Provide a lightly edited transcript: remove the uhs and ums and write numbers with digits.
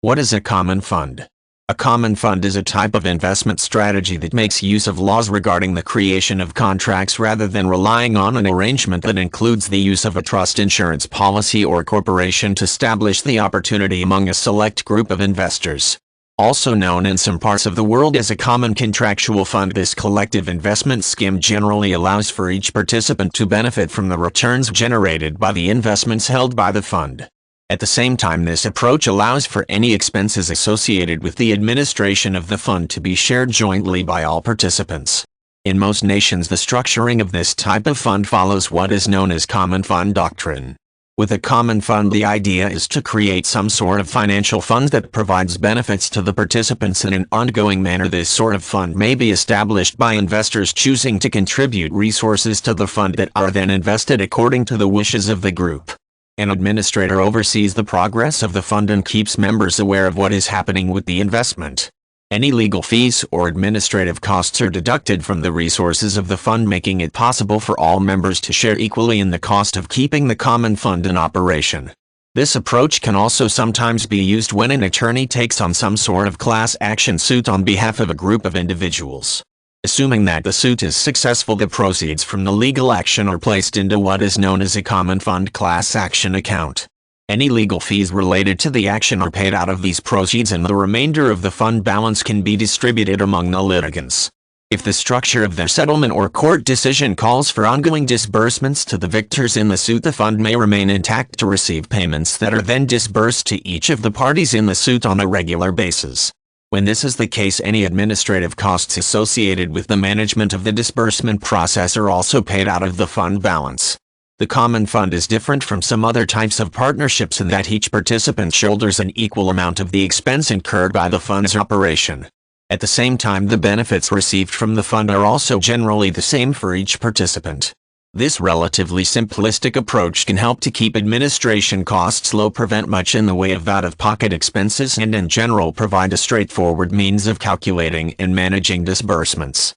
What is a common fund? A common fund is a type of investment strategy that makes use of laws regarding the creation of contracts rather than relying on an arrangement that includes the use of a trust insurance policy or corporation to establish the opportunity among a select group of investors. Also known in some parts of the world as a common contractual fund, this collective investment scheme generally allows for each participant to benefit from the returns generated by the investments held by the fund. At the same time, this approach allows for any expenses associated with the administration of the fund to be shared jointly by all participants. In most nations, the structuring of this type of fund follows what is known as common fund doctrine. With a common fund, the idea is to create some sort of financial fund that provides benefits to the participants in an ongoing manner. This sort of fund may be established by investors choosing to contribute resources to the fund that are then invested according to the wishes of the group. An administrator oversees the progress of the fund and keeps members aware of what is happening with the investment. Any legal fees or administrative costs are deducted from the resources of the fund, making it possible for all members to share equally in the cost of keeping the common fund in operation. This approach can also sometimes be used when an attorney takes on some sort of class action suit on behalf of a group of individuals. Assuming that the suit is successful, the proceeds from the legal action are placed into what is known as a common fund class action account. Any legal fees related to the action are paid out of these proceeds, and the remainder of the fund balance can be distributed among the litigants. If the structure of the settlement or court decision calls for ongoing disbursements to the victors in the suit, the fund may remain intact to receive payments that are then disbursed to each of the parties in the suit on a regular basis. When this is the case, any administrative costs associated with the management of the disbursement process are also paid out of the fund balance. The common fund is different from some other types of partnerships in that each participant shoulders an equal amount of the expense incurred by the fund's operation. At the same time, the benefits received from the fund are also generally the same for each participant. This relatively simplistic approach can help to keep administration costs low, prevent much in the way of out-of-pocket expenses, and in general provide a straightforward means of calculating and managing disbursements.